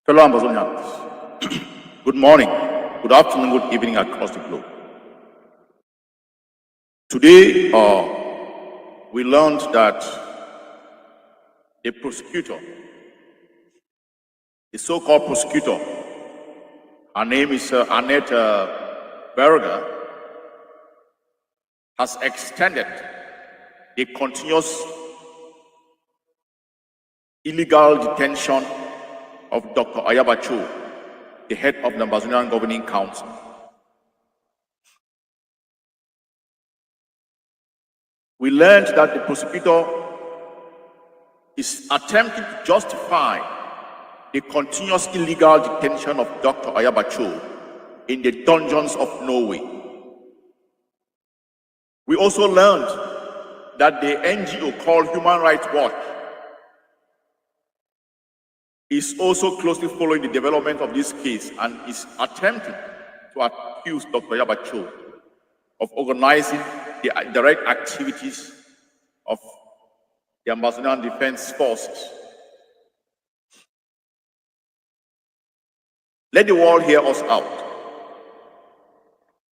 Fellow Ambazonians, good morning, good afternoon, good evening across the globe. Today, we learned that a prosecutor, a so-called prosecutor, her name is Annette Berger, has extended a continuous illegal detention of Dr. AYABA, the head of the Ambazonian Governing Council. We learned that the prosecutor is attempting to justify the continuous illegal detention of Dr. AYABA in the dungeons of Norway. We also learned that the NGO called Human Rights Watch is also closely following the development of this case and is attempting to accuse Dr. AYABA of organizing the direct activities of the Ambazonian Defense Forces. Let the world hear us out.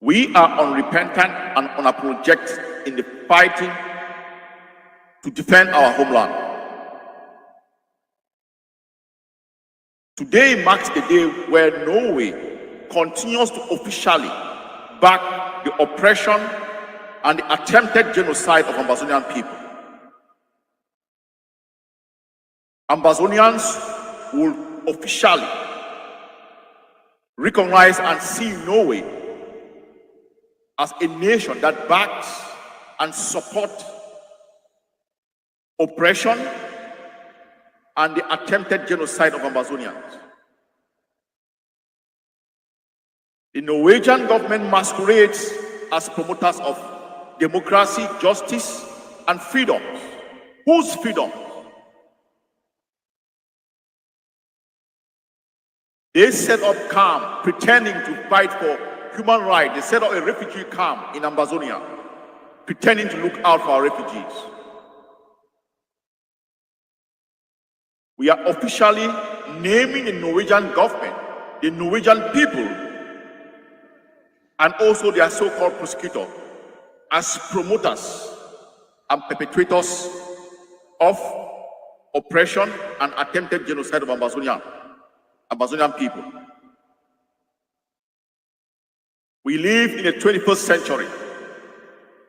We are unrepentant and unapologetic in the fighting to defend our homeland. Today marks the day where Norway continues to officially back the oppression and the attempted genocide of Ambazonian people. Ambazonians will officially recognize and see Norway as a nation that backs and supports oppression and the attempted genocide of Ambazonians. The Norwegian government masquerades as promoters of democracy, justice, and freedom. Whose freedom? They set up camp pretending to fight for human rights. They set up a refugee camp in Ambazonia, pretending to look out for our refugees. We are officially naming the Norwegian government, the Norwegian people, and also their so-called prosecutor as promoters and perpetrators of oppression and attempted genocide of Ambazonian people. We live in the 21st century.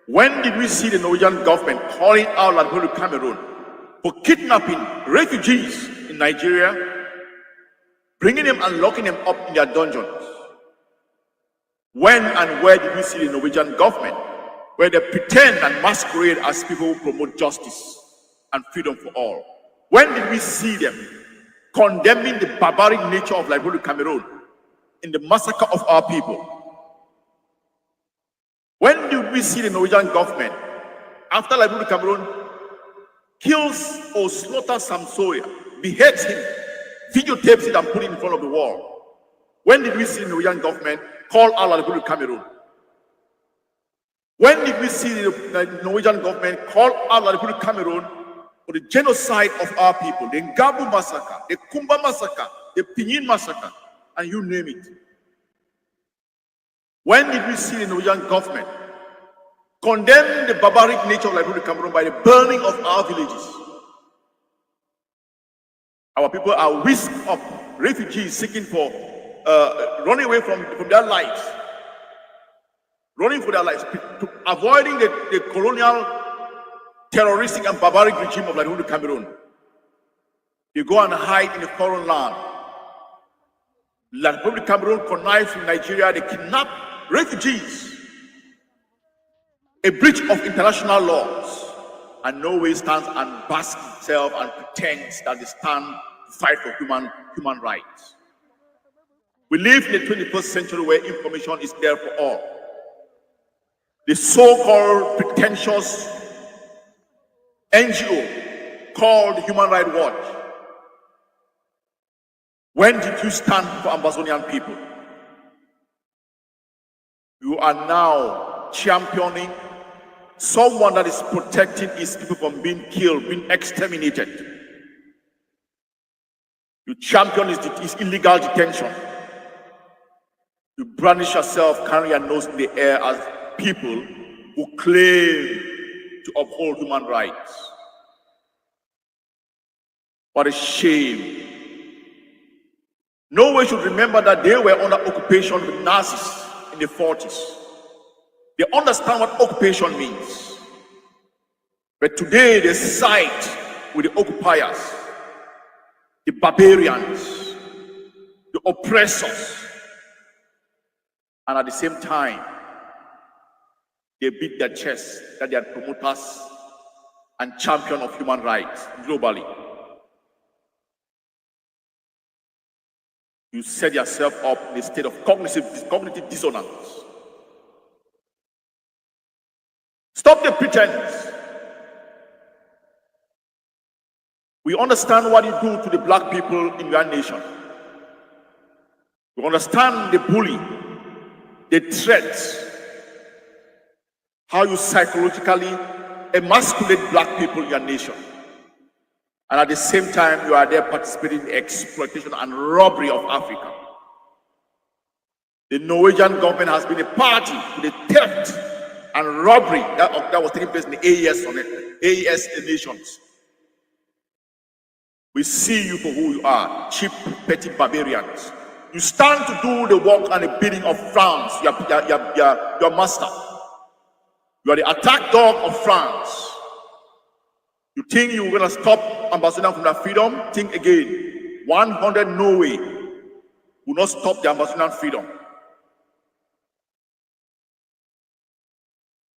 When did we see the Norwegian government calling out La Republic of Cameroon for kidnapping refugees in Nigeria, bringing them and locking them up in their dungeons? When and where did we see the Norwegian government, where they pretend and masquerade as people who promote justice and freedom for all? When did we see them condemning the barbaric nature of La Republic of Cameroon in the massacre of our people? When did we see the Norwegian government, after La Republic of Cameroon kills or slaughters Samsoya, beheads him, videotapes it and put it in front of the wall? When did we see the Norwegian government call out La Republic of Cameroon? When did we see the Norwegian government call out La Republic of Cameroon for the genocide of our people, the Ngabu massacre, the Kumba massacre, the Pinyin massacre, and you name it? When did we see the Norwegian government condemn the barbaric nature of La Republic of Cameroon by the burning of our villages? Our people are whisked up, refugees seeking for, running away from their lives, running for their lives, avoiding the colonial, terroristic and barbaric regime of La Republic of Cameroon. They go and hide in a foreign land. La Republic of Cameroon connives with Nigeria, they kidnap refugees, a breach of international laws, and Norway stands and basks itself and pretends that they stand to fight for human rights. We live in the 21st century where information is there for all. The so-called pretentious NGO called Human Rights Watch. When did you stand for Ambazonian people? You are now championing someone that is protecting his people from being killed, being exterminated. You champion his illegal detention. You brandish yourself, carry your nose in the air as people who claim to uphold human rights. What a shame. Norway should remember that they were under occupation with Nazis in the 40s. They understand what occupation means. But today they side with the occupiers, the barbarians, the oppressors, and at the same time, they beat their chest that they are promoters and champions of human rights globally. You set yourself up in a state of cognitive dissonance. Stop the pretense. We understand what you do to the black people in your nation. We understand the bully, the threats, how you psychologically emasculate black people in your nation. And at the same time, you are there participating in the exploitation and robbery of Africa. The Norwegian government has been a party to the theft and robbery that was taking place in the AES nations. We see you for who you are, cheap, petty barbarians. You stand to do the work and the bidding of France, your master. You are the attack dog of France. You think you're going to stop Ambazonians from their freedom? Think again. 100 Norway will not stop the Ambazonian freedom.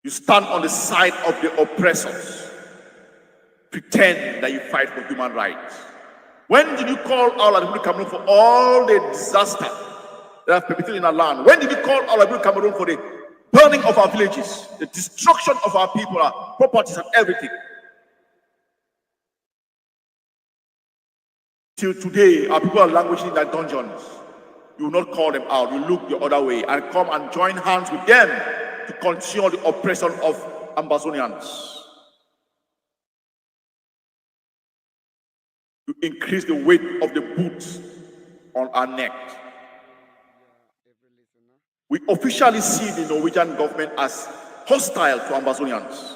You stand on the side of the oppressors. Pretend that you fight for human rights. When did you call our Republic Cameroon for all the disaster that have perpetrated in our land? When did you call our Republic Cameroon for the burning of our villages, the destruction of our people, our properties, and everything? Till today, our people are languishing in their dungeons. You will not call them out. You look the other way and come and join hands with them to continue the oppression of Ambazonians. To increase the weight of the boots on our neck. We officially see the Norwegian government as hostile to Ambazonians.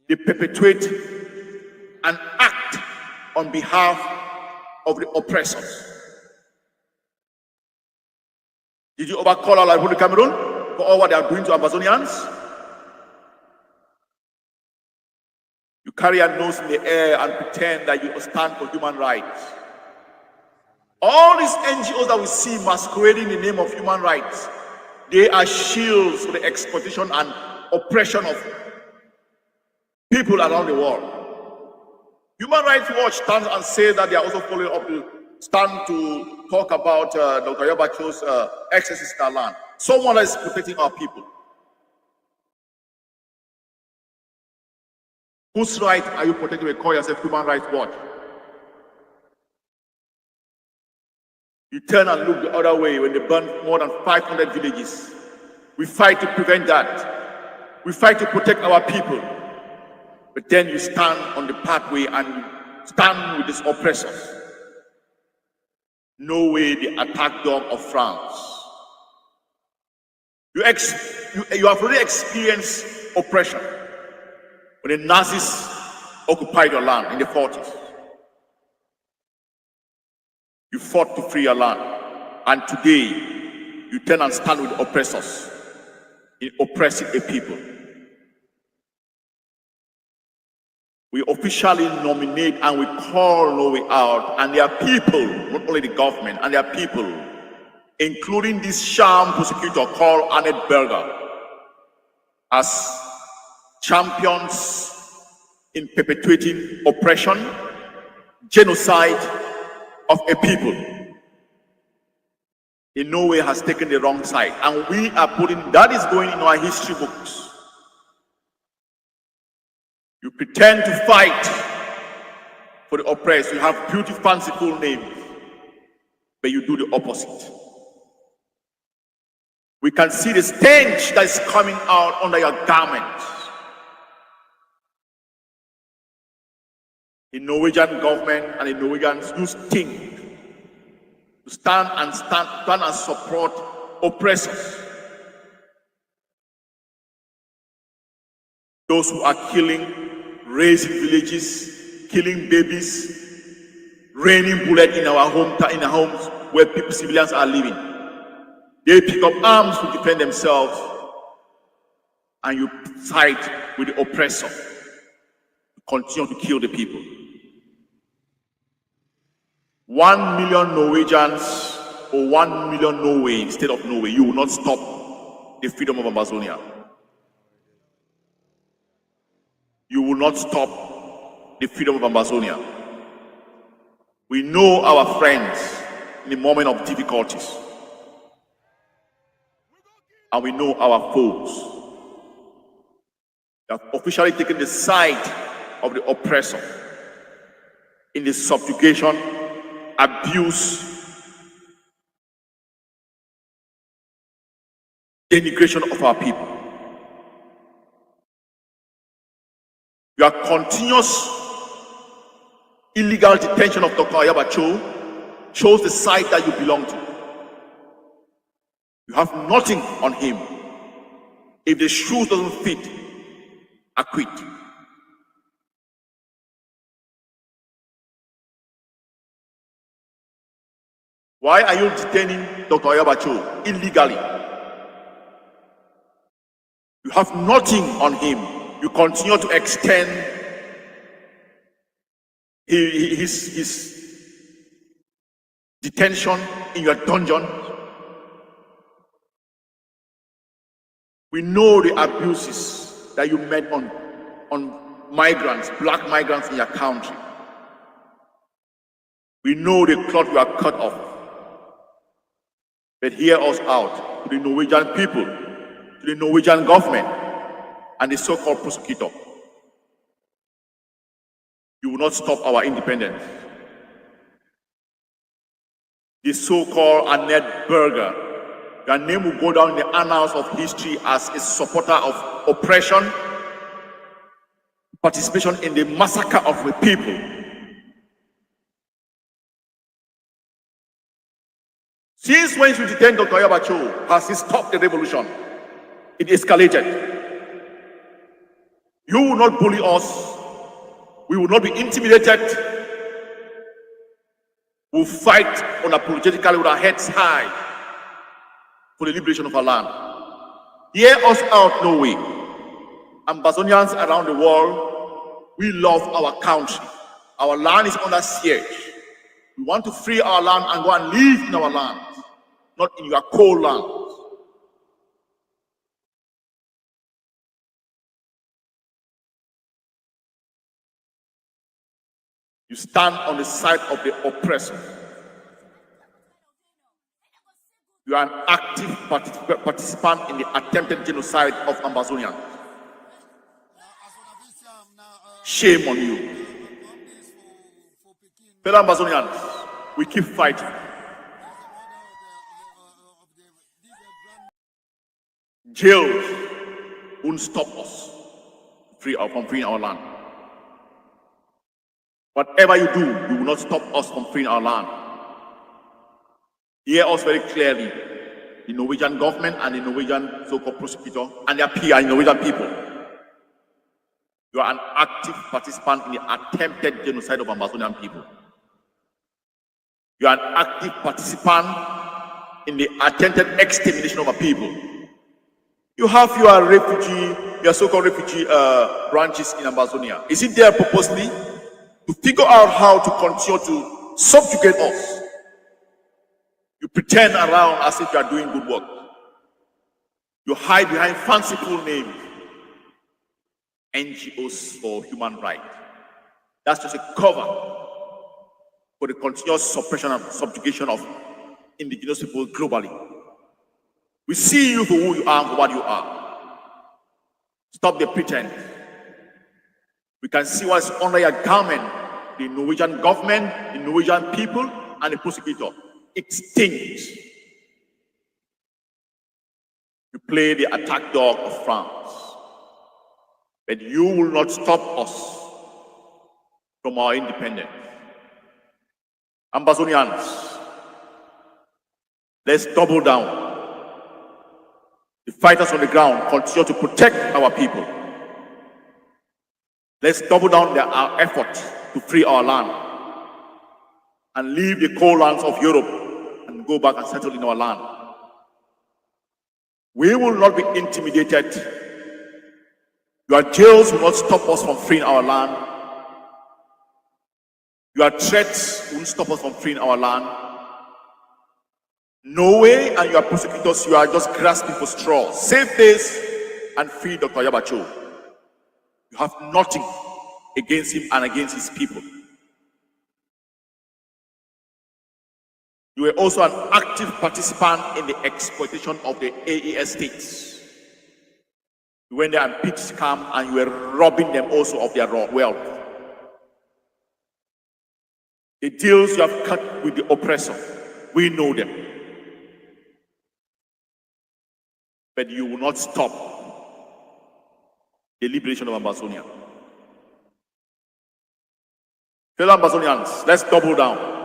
They perpetrate and act on behalf of the oppressors. Did you overcall our Republic Cameroon for all what they are doing to Ambazonians? You carry your nose in the air and pretend that you stand for human rights. All these NGOs that we see masquerading in the name of human rights, they are shields for the exploitation and oppression of people around the world. Human Rights Watch stands and says that they are also following up the stand to talk about Dr. AYABA's excesses in our land. Someone is protecting our people. Whose right are you protecting when you call yourself Human Rights Watch? You turn and look the other way when they burn more than 500 villages. We fight to prevent that. We fight to protect our people. But then you stand on the pathway and you stand with these oppressors. Norway, the attack dog of France. You have already experienced oppression when the Nazis occupied your land in the 40s. You fought to free your land. And today, you turn and stand with the oppressors in oppressing a people. We officially nominate and we call Norway out, and their people, not only the government, and their people, including this sham prosecutor called Annette Berger, as champions in perpetuating oppression, genocide of a people. In Norway has taken the wrong side, and we are putting that is going in our history books. You pretend to fight for the oppressed. You have beautiful, fanciful names, but you do the opposite. We can see the stench that is coming out under your garments. The Norwegian government and the Norwegians use things to stand and support oppressors. Those who are killing, razing villages, killing babies, raining bullets in our homes where civilians are living. They pick up arms to defend themselves, and you side with the oppressor to continue to kill the people. 1 million Norwegians or 1 million Norway instead of Norway, you will not stop the freedom of Ambazonia. You will not stop the freedom of Ambazonia. We know our friends in the moment of difficulties, and we know our foes. They have officially taken the side of the oppressor in the subjugation, abuse, denigration of our people. Your continuous illegal detention of Dr. AYABA shows the side that you belong to. You have nothing on him. If the shoes doesn't fit, acquit. Why are you detaining Dr. AYABA illegally? You have nothing on him. You continue to extend his detention in your dungeon. We know the abuses that you met on migrants, black migrants in your country. We know the cloth you are cut off. But hear us out, to the Norwegian people, to the Norwegian government, and the so-called prosecutor. You will not stop our independence. The so-called Annette Berger, your name will go down in the annals of history as a supporter of oppression, participation in the massacre of the people. Since when you detain Dr. AYABA, has he stopped the revolution? It escalated. You will not bully us. We will not be intimidated. We will fight unapologetically with our heads high for the liberation of our land. Hear us out, Norway. Ambazonians around the world, we love our country. Our land is under siege. We want to free our land and go and live in our land, not in your cold land. You stand on the side of the oppressor. You are an active participant in the attempted genocide of Ambazonians. Shame on you. Fellow Ambazonians, we keep fighting. Jails won't stop us from freeing our land. Whatever you do, you will not stop us from freeing our land. Hear us very clearly. The Norwegian government and the Norwegian so-called prosecutor and their PR, the Norwegian people. You are an active participant in the attempted genocide of Amazonian people. You are an active participant in the attempted extermination of our people. You have your so-called refugee branches in Amazonia. Is it there purposely to figure out how to continue to subjugate us? You pretend around as if you are doing good work. You hide behind fanciful names. NGOs for human rights. That's just a cover for the continuous suppression and subjugation of indigenous people globally. We see you for who you are and for what you are. Stop the pretense. We can see what's under your garment. The Norwegian government, the Norwegian people, and the prosecutor. It stinks. You play the attack dog of France. But you will not stop us from our independence. Ambazonians, let's double down. The fighters on the ground continue to protect our people. Let's double down our effort to free our land and leave the coal lands of Europe and go back and settle in our land. We will not be intimidated. Your jails will not stop us from freeing our land. Your threats won't stop us from freeing our land. Norway and your prosecutors, you are just grasping for straws. Save this and free Dr. AYABA. You have nothing against him and against his people. You were also an active participant in the exploitation of the AES states. You went there and pitched scam and you were robbing them also of their wealth. The deals you have cut with the oppressor, we know them. But you will not stop the liberation of Ambazonia. Fellow Ambazonians, let's double down.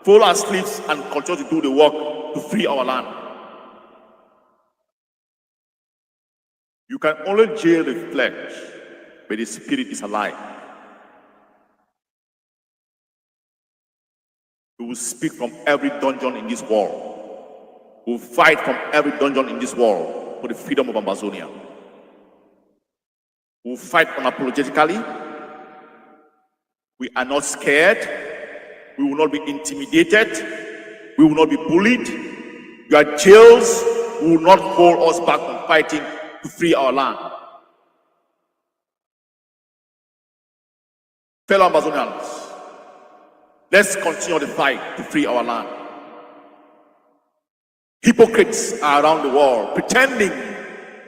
Fold our sleeves and continue to do the work to free our land. You can only jail the flesh, but the spirit is alive. We will speak from every dungeon in this world. We will fight from every dungeon in this world for the freedom of Ambazonia. We will fight unapologetically. We are not scared. We will not be intimidated. We will not be bullied. Your jails will not hold us back from fighting to free our land. Fellow Ambazonians, let's continue the fight to free our land. Hypocrites are around the world pretending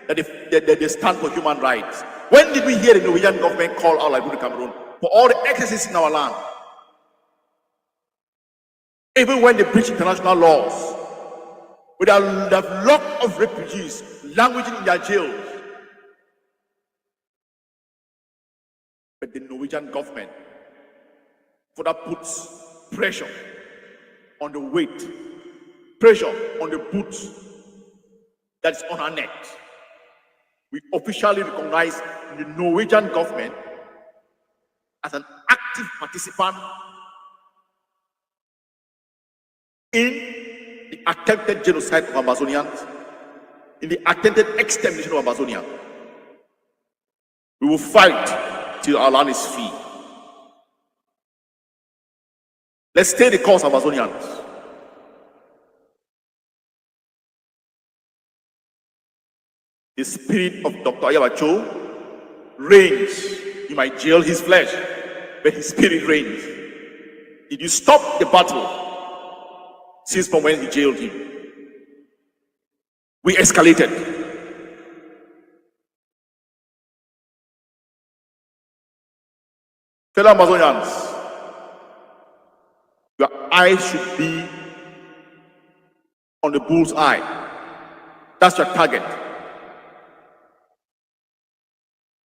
that they stand for human rights. When did we hear the Norwegian government call out like Cameroon for all the excesses in our land? Even when they breach international laws, with a lot of refugees languishing in their jails. But the Norwegian government further puts pressure on the weight, pressure on the boots that is on our neck. We officially recognize the Norwegian government as an active participant in the attempted genocide of Ambazonians, in the attempted extermination of Amazonia. We will fight till our land is free. Let's stay the course, Ambazonians. The spirit of Dr. AYABA reigns. You might jail his flesh, but his spirit reigns. Did you stop the battle since from when he jailed him? We escalated. Fellow Ambazonians, your eyes should be on the bull's eye. That's your target.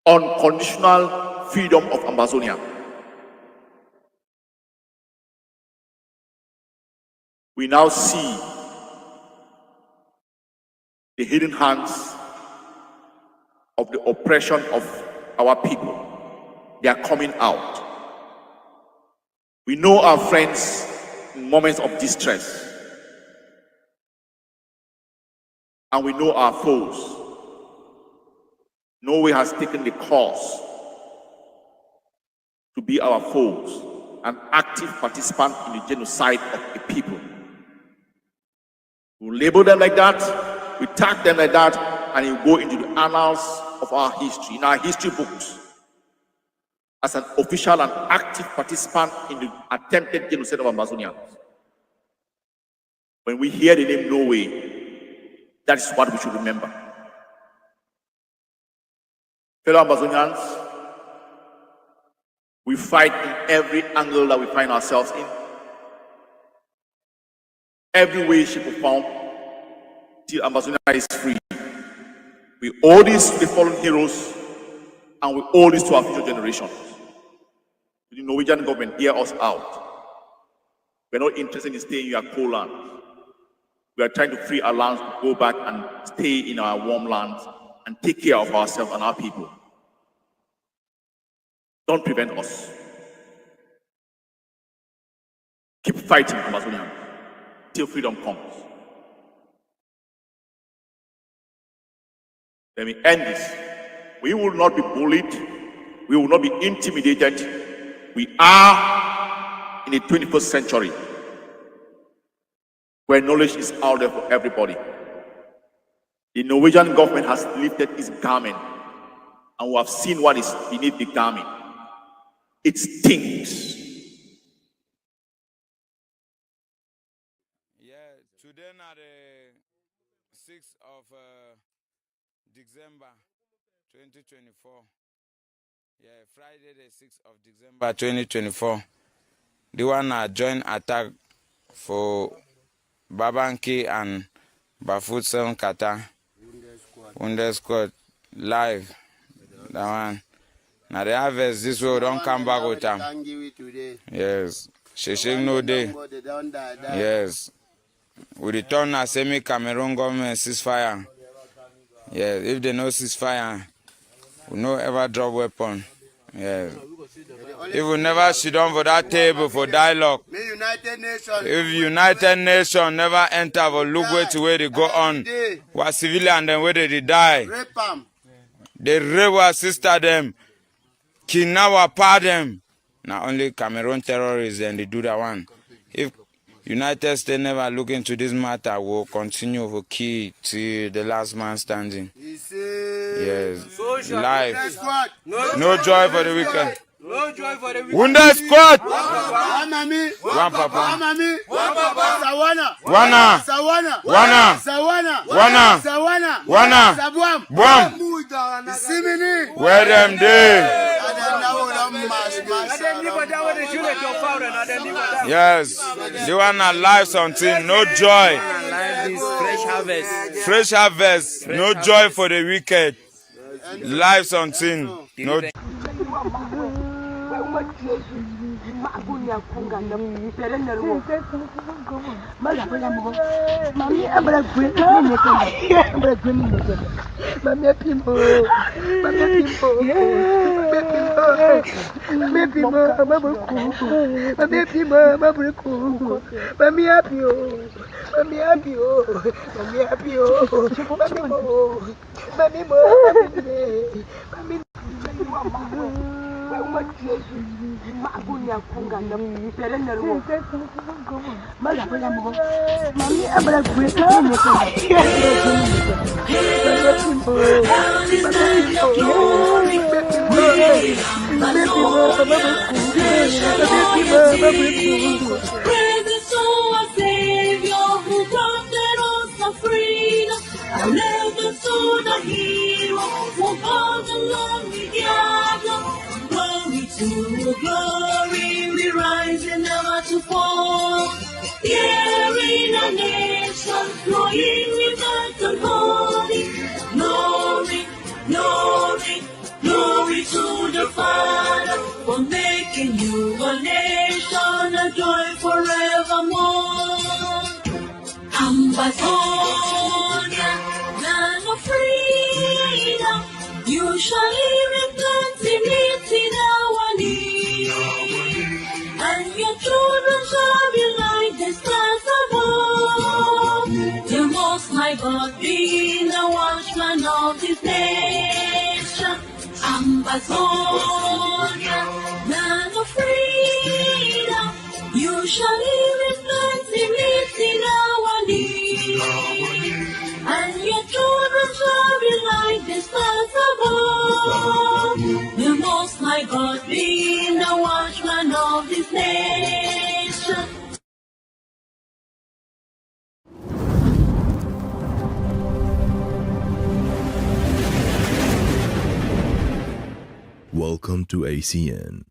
Unconditional freedom of Ambazonia. We now see the hidden hands of the oppression of our people. They are coming out. We know our friends in moments of distress, and we know our foes. Norway has taken the course to be our foes, an active participant in the genocide of the people. We label them like that, we tag them like that, and you go into the annals of our history, in our history books, as an official and active participant in the attempted genocide of Ambazonians. When we hear the name Norway, that is what we should remember. Fellow Ambazonians, we fight in every angle that we find ourselves in, every way, shape, or form, till Ambazonia is free. We owe this to the fallen heroes, and we owe this to our future generations. To the Norwegian government hear us out. We're not interested in staying in your cold land. We are trying to free our lands to go back and stay in our warm lands and take care of ourselves and our people. Don't prevent us. Keep fighting, Ambazonians, till freedom comes. Let me end this. We will not be bullied. We will not be intimidated. We are in the 21st century where knowledge is out there for everybody. The Norwegian government has lifted its garment, and we have seen what is beneath the garment. It stinks. Yeah, today na the 6th of December 2024. Yeah, Friday the 6th of December 2024. The one joint attack for Babanki and Bafut 7 Kata. Wounded squad live. That one. Now the harvest this way don't come back with them. Yes. Sheshing no day. Yes. We return a semi-Cameroon government ceasefire. Yes. If they no ceasefire, we no ever drop weapon. Yes. If we never sit down for that table for dialogue, if United Nations never enter for look where they go on, what civilian then where they die, they rape our sister them, kidnap our pa them. Now only Cameroon terrorists and they do that one. If United States never look into this matter, we'll continue for key to the last man standing. Yes. Life. No joy for the weekend. No joy for the weekend. Wounded squad. One mami. One papa. One mami. One papa. Sawana. Wana. Sawana. Wana. Sawana. Wana. Sawana. Wana. Sabuam. Buam. Simini. Where them day? Yes. They want a live something. No joy. Fresh harvest. Fresh harvest. No joy for the wicked. Live something. No. I never saw the hero for all the love we gather. Glory to glory, we rise and never to fall. Here in a nation, flowing with and holy. Glory, glory, glory to the Father for making you a nation, a joy forevermore. Ambazonia, land of freedom, you shall live in plenty in our need, and your children shall be like the stars above. The Most High God be the watchman of this nation. Ambazonia, land of freedom, you shall live in plenty in our need, and your children shall be like the stars above. The Most High God be the watchman of this nation. Welcome to ACN.